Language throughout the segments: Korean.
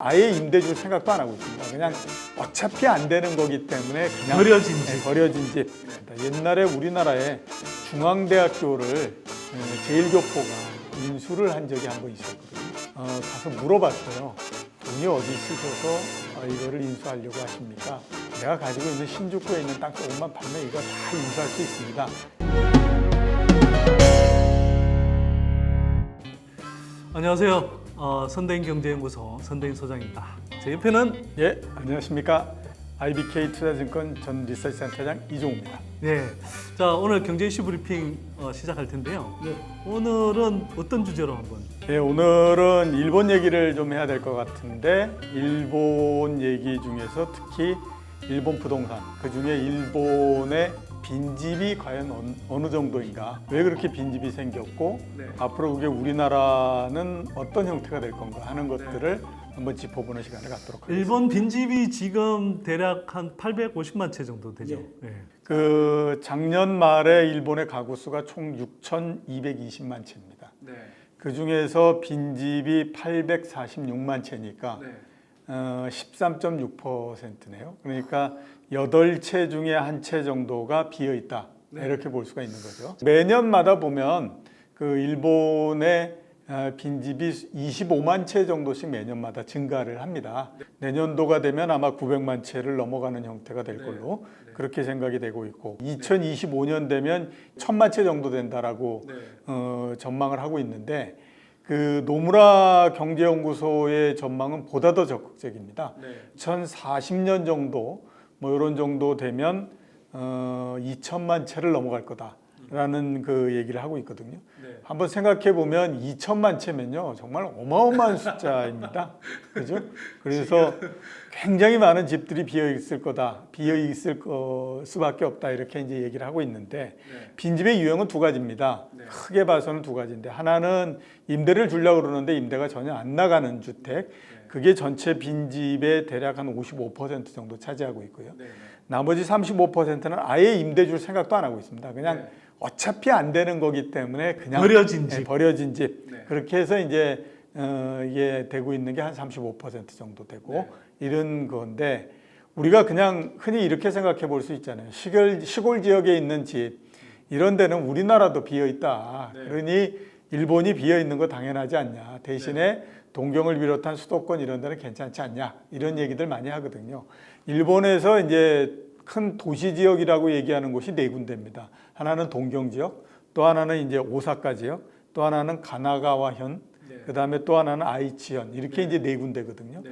아예 임대 줄 생각도 안 하고 있습니다. 그냥 어차피 안 되는 거기 때문에 그냥 버려진 집. 옛날에 우리나라에 중앙대학교를 제1교포가 인수를 한 적이 한 번 있었거든요. 가서 물어봤어요. 돈이 어디 있으셔서 이거를 인수하려고 하십니까? 내가 가지고 있는 신주쿠에 있는 땅 조금만 팔면 이거 다 인수할 수 있습니다. 안녕하세요. 선대인경제연구소 선대인 소장입니다. 제 옆에는 예, 안녕하십니까. IBK 투자증권 전 리서치센터장 이종우입니다. 네, 자 오늘 경제 이슈 브리핑 시작할 텐데요. 오늘은 어떤 주제로 한번? 예, 오늘은 일본 얘기를 좀 해야 될 것 같은데 일본 얘기 중에서 특히 일본 부동산, 그중에 일본의 빈집이 과연 어느 정도인가, 왜 그렇게 빈집이 생겼고 앞으로 그게 우리나라는 어떤 형태가 될 건가 하는 것들을 한번 짚어보는 시간을 갖도록 하겠습니다. 일본 빈집이 지금 대략 한 850만 채 정도 되죠. 네. 그 작년 말에 일본의 가구 수가 총 6,220만 채입니다. 그 중에서 빈집이 846만 채니까 13.6%네요. 그러니까 8채 중에 한 채 정도가 비어 있다. 이렇게 볼 수가 있는 거죠. 매년마다 보면 그 일본의 빈집이 25만 채 정도씩 매년마다 증가를 합니다. 내년도가 되면 아마 900만 채를 넘어가는 형태가 될 걸로 그렇게 생각이 되고 있고 2025년 되면 1000만 채 정도 된다라고 전망을 하고 있는데 그 노무라 경제연구소의 전망은 보다 더 적극적입니다. 2040년 정도 뭐 이런 정도 되면 2천만 채를 넘어갈 거다라는 그 얘기를 하고 있거든요. 한번 생각해 보면 2천만 채면요 정말 어마어마한 숫자입니다. 그죠? 그래서 굉장히 많은 집들이 비어 있을 거다, 비어 있을 수밖에 없다 이렇게 이제 얘기를 하고 있는데 빈집의 유형은 두 가지입니다. 크게 봐서는 두 가지인데 하나는 임대를 주려고 그러는데 임대가 전혀 안 나가는 주택. 그게 전체 빈집의 대략 한 55% 정도 차지하고 있고요. 나머지 35%는 아예 임대 줄 생각도 안 하고 있습니다. 그냥 어차피 안 되는 거기 때문에 그냥 버려진 집. 그렇게 해서 이제 이게 되고 있는 게 한 35% 정도 되고 이런 건데 우리가 그냥 흔히 이렇게 생각해 볼 수 있잖아요. 시골 지역에 있는 집 이런 데는 우리나라도 비어 있다. 그러니 일본이 비어 있는 거 당연하지 않냐. 대신에 동경을 비롯한 수도권 이런 데는 괜찮지 않냐 이런 얘기들 많이 하거든요. 일본에서 이제 큰 도시 지역이라고 얘기하는 곳이 네 군데입니다. 하나는 동경 지역, 또 하나는 이제 오사카 지역, 또 하나는 가나가와현, 그 다음에 또 하나는 아이치현 이렇게 이제 네 군데거든요.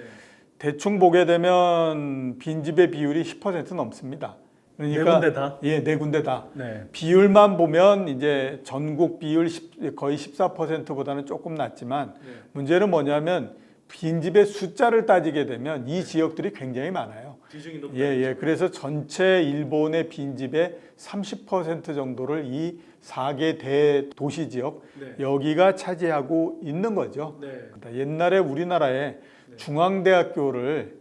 대충 보게 되면 빈집의 비율이 10% 넘습니다. 그러니까 네 군데 다? 예, 네 군데 다. 비율만 보면 이제 전국 비율 거의 14%보다는 조금 낮지만 문제는 뭐냐면 빈집의 숫자를 따지게 되면 이 지역들이 굉장히 많아요. 비중이 높다. 그래서 전체 일본의 빈집의 30% 정도를 이 4개 대도시 지역 여기가 차지하고 있는 거죠. 옛날에 우리나라에 중앙대학교를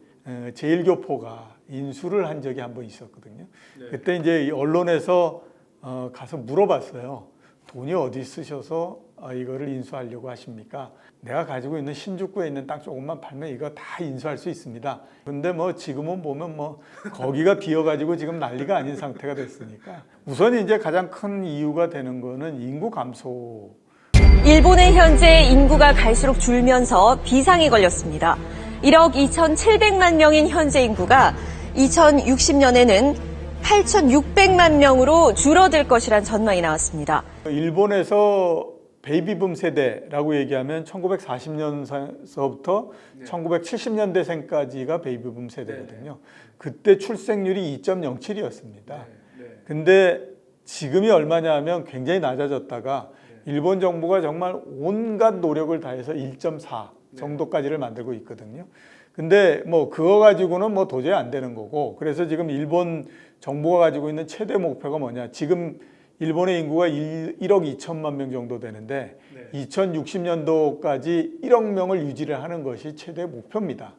제1교포가 인수를 한 적이 한 번 있었거든요. 그때 이제 언론에서 가서 물어봤어요. 돈이 어디 있으셔서 이거를 인수하려고 하십니까? 내가 가지고 있는 신주쿠에 있는 땅 조금만 팔면 이거 다 인수할 수 있습니다. 근데 뭐 지금은 보면 뭐 거기가 비어가지고 지금 난리가 아닌 상태가 됐으니까 우선 이제 가장 큰 이유가 되는 거는 인구 감소. 일본의 현재 인구가 갈수록 줄면서 비상이 걸렸습니다. 1억 2,700만 명인 현재 인구가 2060년에는 8,600만 명으로 줄어들 것이란 전망이 나왔습니다. 일본에서 베이비붐 세대라고 얘기하면 1940년서부터 1970년대생까지가 베이비붐 세대거든요. 그때 출생률이 2.07이었습니다. 근데 지금이 얼마냐 하면 굉장히 낮아졌다가 일본 정부가 정말 온갖 노력을 다해서 1.4 정도까지를 만들고 있거든요. 근데 뭐 그거 가지고는 뭐 도저히 안 되는 거고 그래서 지금 일본 정부가 가지고 있는 최대 목표가 뭐냐. 지금 일본의 인구가 1억 2천만 명 정도 되는데 2060년도까지 1억 명을 유지를 하는 것이 최대 목표입니다.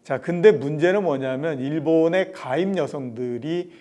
자, 근데 문제는 뭐냐면 일본의 가임 여성들이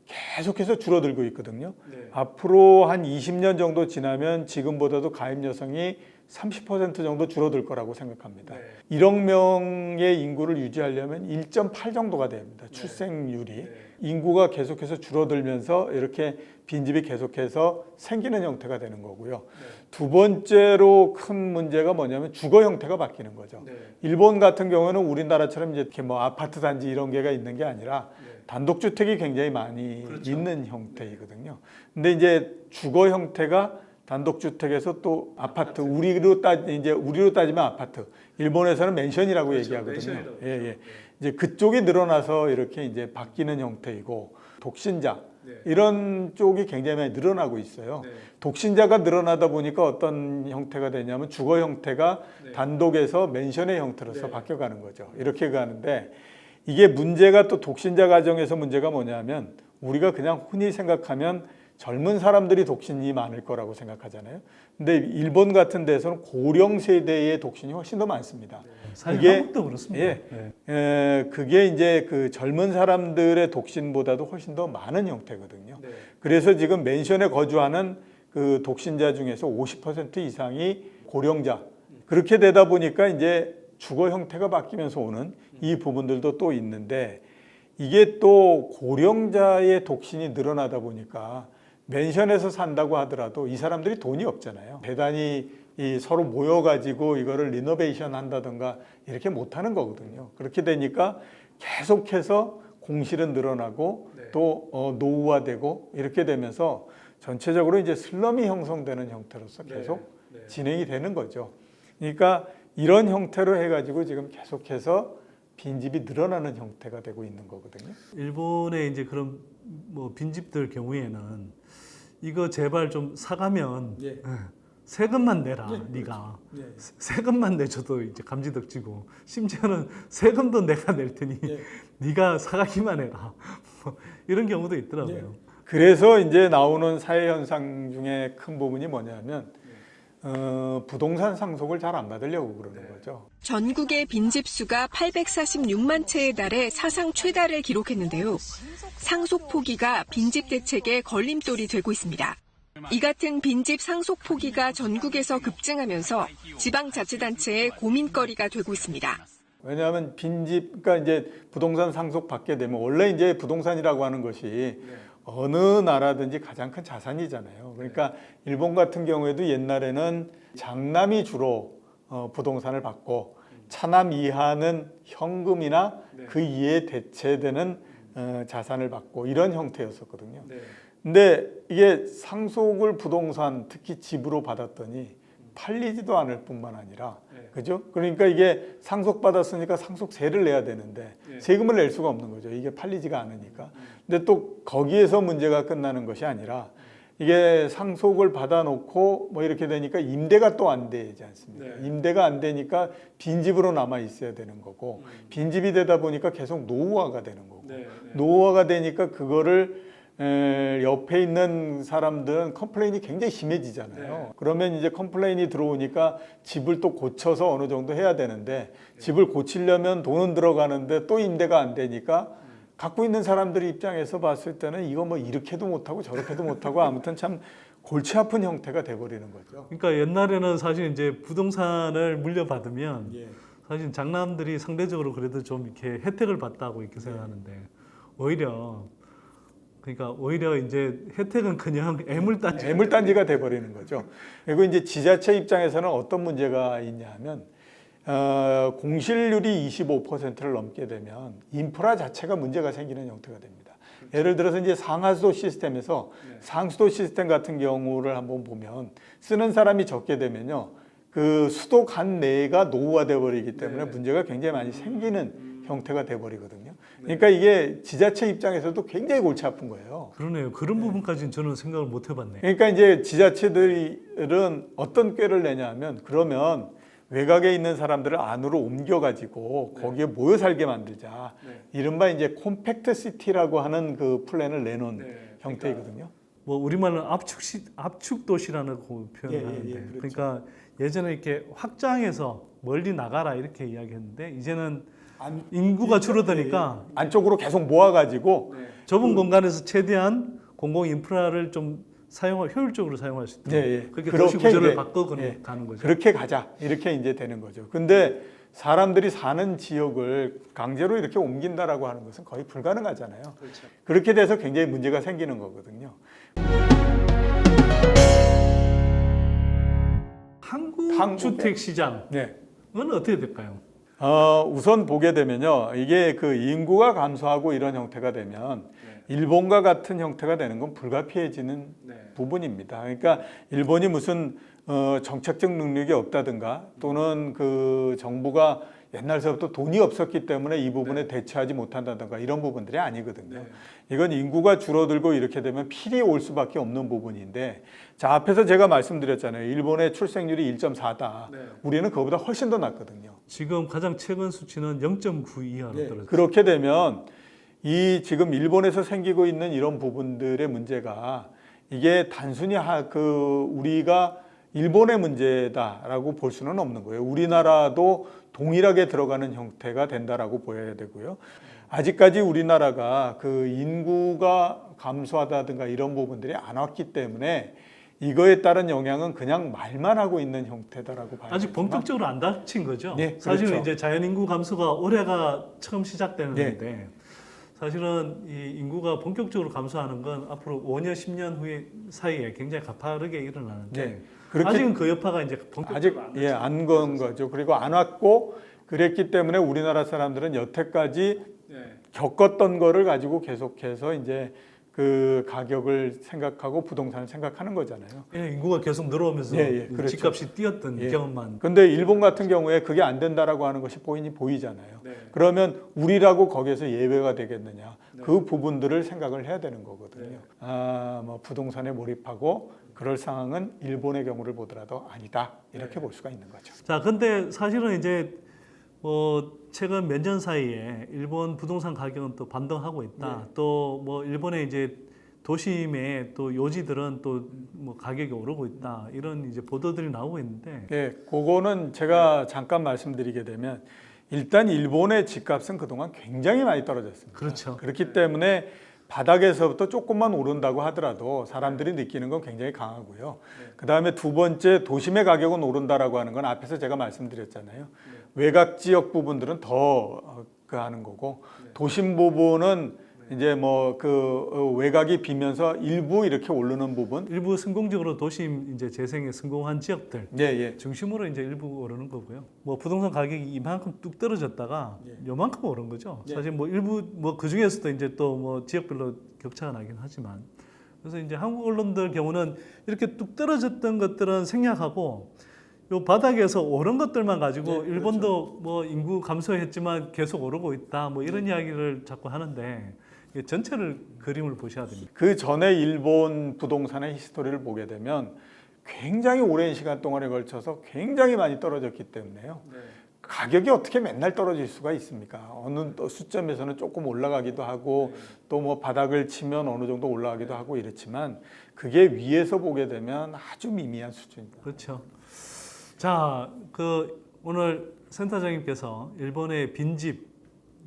계속해서 줄어들고 있거든요. 앞으로 한 20년 정도 지나면 지금보다도 가임 여성이 30% 정도 줄어들 거라고 생각합니다. 네. 1억 명의 인구를 유지하려면 1.8 정도가 됩니다. 네. 출생률이. 네. 인구가 계속해서 줄어들면서 이렇게 빈집이 계속해서 생기는 형태가 되는 거고요. 네. 두 번째로 큰 문제가 뭐냐면 주거 형태가 바뀌는 거죠. 네. 일본 같은 경우는 우리나라처럼 이제 이렇게 뭐 아파트 단지 이런 게가 있는 게 아니라 네. 단독주택이 굉장히 많이 그렇죠. 있는 형태이거든요. 근데 이제 주거 형태가 단독주택에서 또 아파트, 우리로 따지면 아파트, 일본에서는 맨션이라고 그렇죠. 얘기하거든요. 맨션이라고 예, 예. 그러죠. 이제 그쪽이 늘어나서 이렇게 이제 바뀌는 형태이고 독신자 네. 이런 쪽이 굉장히 많이 늘어나고 있어요. 네. 독신자가 늘어나다 보니까 어떤 형태가 되냐면 주거 형태가 네. 단독에서 맨션의 형태로서 네. 바뀌어가는 거죠. 이렇게 가는데 이게 문제가 또 독신자 가정에서 문제가 뭐냐면 우리가 그냥 흔히 생각하면 젊은 사람들이 독신이 많을 거라고 생각하잖아요. 근데 일본 같은 데서는 고령 세대의 독신이 훨씬 더 많습니다. 사실 그게- 한국도 그렇습니다. 예. 네. 그게 이제 그 젊은 사람들의 독신보다도 훨씬 더 많은 형태거든요. 네. 그래서 지금 맨션에 거주하는 그 독신자 중에서 50% 이상이 고령자. 그렇게 되다 보니까 이제 주거 형태가 바뀌면서 오는 이 부분들도 또 있는데 이게 또 고령자의 독신이 늘어나다 보니까 맨션에서 산다고 하더라도 이 사람들이 돈이 없잖아요. 대단히 이 서로 모여가지고 이거를 리노베이션 한다든가 이렇게 못하는 거거든요. 그렇게 되니까 계속해서 공실은 늘어나고 네. 또 노후화되고 이렇게 되면서 전체적으로 이제 슬럼이 형성되는 형태로서 계속 네. 네. 진행이 되는 거죠. 그러니까 이런 형태로 해가지고 지금 계속해서 빈집이 늘어나는 형태가 되고 있는 거거든요. 일본의 이제 그런 뭐 빈집들 경우에는 이거 제발 좀 사가면 예. 세금만 내라, 예, 네가 예. 세금만 내줘도 이제 감지덕지고 심지어는 세금도 내가 낼 테니 예. 네가 사가기만 해라 뭐 이런 경우도 있더라고요. 그래서 이제 나오는 사회 현상 중에 큰 부분이 뭐냐면 부동산 상속을 잘 안 받으려고 그러는 거죠. 전국의 빈집 수가 846만 채에 달해 사상 최다를 기록했는데요. 상속 포기가 빈집 대책의 걸림돌이 되고 있습니다. 이 같은 빈집 상속 포기가 전국에서 급증하면서 지방자치단체의 고민거리가 되고 있습니다. 왜냐하면 빈집, 그러니까 이제 부동산 상속 받게 되면 원래 이제 부동산이라고 하는 것이 어느 나라든지 가장 큰 자산이잖아요. 그러니까 일본 같은 경우에도 옛날에는 장남이 주로 부동산을 받고 차남 이하는 현금이나 그 이에 대체되는 자산을 받고 이런 형태였었거든요. 근데 이게 상속을 부동산 특히 집으로 받았더니 팔리지도 않을 뿐만 아니라 그죠? 그러니까 이게 상속받았으니까 상속세를 내야 되는데 세금을 낼 수가 없는 거죠. 이게 팔리지가 않으니까. 근데 또 거기에서 문제가 끝나는 것이 아니라 이게 상속을 받아놓고 뭐 이렇게 되니까 임대가 또 안 되지 않습니까? 임대가 안 되니까 빈집으로 남아 있어야 되는 거고 빈집이 되다 보니까 계속 노후화가 되는 거고 노후화가 되니까 그거를 옆에 있는 사람들은 컴플레인이 굉장히 심해지잖아요. 그러면 이제 컴플레인이 들어오니까 집을 또 고쳐서 어느 정도 해야 되는데 집을 고치려면 돈은 들어가는데 또 임대가 안 되니까 갖고 있는 사람들 입장에서 봤을 때는 이거 뭐 이렇게도 못하고 저렇게도 못하고 아무튼 참 골치 아픈 형태가 돼버리는 거죠. 그러니까 옛날에는 사실 이제 부동산을 물려받으면 사실 장남들이 상대적으로 그래도 좀 이렇게 혜택을 받다고 이렇게 생각하는데 오히려 이제 혜택은커녕 애물단지가 돼버리는 거죠. 그리고 이제 지자체 입장에서는 어떤 문제가 있냐면 공실률이 25%를 넘게 되면 인프라 자체가 문제가 생기는 형태가 됩니다. 예를 들어서 이제 상하수도 시스템에서 상수도 시스템 같은 경우를 한번 보면 쓰는 사람이 적게 되면요, 그 수도 간 내가 노후화돼 버리기 때문에 문제가 굉장히 많이 생기는 형태가 돼 버리거든요. 그러니까 이게 지자체 입장에서도 굉장히 골치 아픈 거예요. 그러네요. 그런 부분까지는 저는 생각을 못 해봤네요. 그러니까 이제 지자체들은 어떤 꾀를 내냐면 그러면 외곽에 있는 사람들을 안으로 옮겨가지고 거기에 모여 살게 만들자. 이른바 이제 콤팩트 시티라고 하는 그 플랜을 내놓은 형태이거든요. 뭐 우리말로 압축 도시라는 표현을 하는데, 그렇죠. 그러니까 예전에 이렇게 확장해서 멀리 나가라 이렇게 이야기했는데 이제는 인구가 줄어드니까 안쪽으로 계속 모아가지고 좁은 공간에서 최대한 공공 인프라를 좀 효율적으로 사용할 수 있도록 예, 예. 그렇게 그렇게 도시 구조를 이제, 바꿔가는 예. 가는 거죠. 그렇게 가자 이렇게 이제 되는 거죠. 근데 사람들이 사는 지역을 강제로 이렇게 옮긴다라고 하는 것은 거의 불가능하잖아요. 그렇죠. 그렇게 돼서 굉장히 문제가 생기는 거거든요. 한국 주택 시장은 네. 어떻게 될까요? 우선 보게 되면요, 이게 그 인구가 감소하고 이런 형태가 되면 일본과 같은 형태가 되는 건 불가피해지는 부분입니다. 그러니까 일본이 무슨 정책적 능력이 없다든가 또는 그 정부가 옛날서부터 돈이 없었기 때문에 이 부분에 대처하지 못한다든가 이런 부분들이 아니거든요. 이건 인구가 줄어들고 이렇게 되면 필히 올 수밖에 없는 부분인데, 자, 앞에서 제가 말씀드렸잖아요. 일본의 출생률이 1.4다. 우리는 그거보다 훨씬 더 낮거든요. 지금 가장 최근 수치는 0.9 이하로 떨어졌어요. 그렇게 되면 이 지금 일본에서 생기고 있는 이런 부분들의 문제가 이게 단순히 우리가 일본의 문제다라고 볼 수는 없는 거예요. 우리나라도 동일하게 들어가는 형태가 된다라고 보여야 되고요. 아직까지 우리나라가 그 인구가 감소하다든가 이런 부분들이 안 왔기 때문에 이거에 따른 영향은 그냥 말만 하고 있는 형태다라고 봐야 아직 되지만, 본격적으로 안 닥친 거죠. 네, 사실은 그렇죠. 이제 자연 인구 감소가 올해가 처음 시작되는데 사실은 이 인구가 본격적으로 감소하는 건 앞으로 5년, 10년 후에 사이에 굉장히 가파르게 일어나는데 아직은 그 여파가 이제 본격적으로 아직 안 건 거죠. 그리고 안 왔고 그랬기 때문에 우리나라 사람들은 여태까지 겪었던 거를 가지고 계속해서 이제 그 가격을 생각하고 부동산을 생각하는 거잖아요. 인구가 계속 늘어오면서 그렇죠. 집값이 뛰었던 경험만. 근데 일본 같은 경우에 그게 안 된다라고 하는 것이 보이잖아요. 그러면 우리라고 거기에서 예외가 되겠느냐? 그 부분들을 생각을 해야 되는 거거든요. 뭐 부동산에 몰입하고 그럴 상황은 일본의 경우를 보더라도 아니다. 이렇게 볼 수가 있는 거죠. 자, 근데 사실은 이제 최근 몇 년 사이에 일본 부동산 가격은 또 반등하고 있다. 또 뭐 일본의 이제 도심의 또 요지들은 또 뭐 가격이 오르고 있다. 이런 이제 보도들이 나오고 있는데. 그거는 제가 잠깐 말씀드리게 되면 일단 일본의 집값은 그동안 굉장히 많이 떨어졌습니다. 그렇죠. 그렇기 때문에 바닥에서부터 조금만 오른다고 하더라도 사람들이 느끼는 건 굉장히 강하고요. 그다음에 두 번째, 도심의 가격은 오른다라고 하는 건 앞에서 제가 말씀드렸잖아요. 외곽 지역 부분들은 더 하는 거고 도심 부분은 이제 뭐 외곽이 비면서 일부 이렇게 오르는 부분. 일부 성공적으로 도심 이제 재생에 성공한 지역들 중심으로 이제 일부 오르는 거고요. 뭐 부동산 가격이 이만큼 뚝 떨어졌다가 요만큼 오른 거죠. 사실 뭐 일부 뭐 그 중에서도 이제 또 뭐 지역별로 격차가 나긴 하지만, 그래서 이제 한국 언론들 경우는 이렇게 뚝 떨어졌던 것들은 생략하고 요 바닥에서 오른 것들만 가지고 일본도 뭐 인구 감소했지만 계속 오르고 있다 뭐 이런 이야기를 자꾸 하는데 전체를 그림을 보셔야 됩니다. 그 전에 일본 부동산의 히스토리를 보게 되면 굉장히 오랜 시간 동안에 걸쳐서 굉장히 많이 떨어졌기 때문에요. 가격이 어떻게 맨날 떨어질 수가 있습니까? 어느 수점에서는 조금 올라가기도 하고 또 뭐 바닥을 치면 어느 정도 올라가기도 하고 이렇지만 그게 위에서 보게 되면 아주 미미한 수준입니다. 그렇죠. 자, 오늘 센터장님께서 일본의 빈집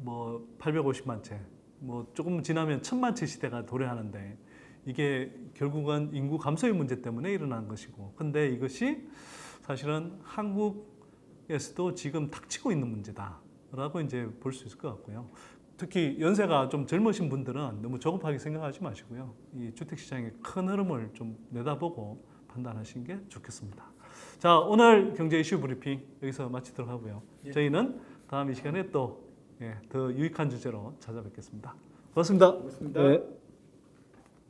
뭐 850만 채, 뭐 조금 지나면 1000만 채 시대가 도래하는데 이게 결국은 인구 감소의 문제 때문에 일어난 것이고, 근데 이것이 사실은 한국에서도 지금 닥치고 있는 문제다라고 이제 볼 수 있을 것 같고요. 특히 연세가 좀 젊으신 분들은 너무 조급하게 생각하지 마시고요. 이 주택시장의 큰 흐름을 좀 내다보고 판단하시는 게 좋겠습니다. 자, 오늘 경제 이슈 브리핑 여기서 마치도록 하고요. 저희는 다음 이 시간에 또 더 유익한 주제로 찾아뵙겠습니다. 고맙습니다. 고맙습니다.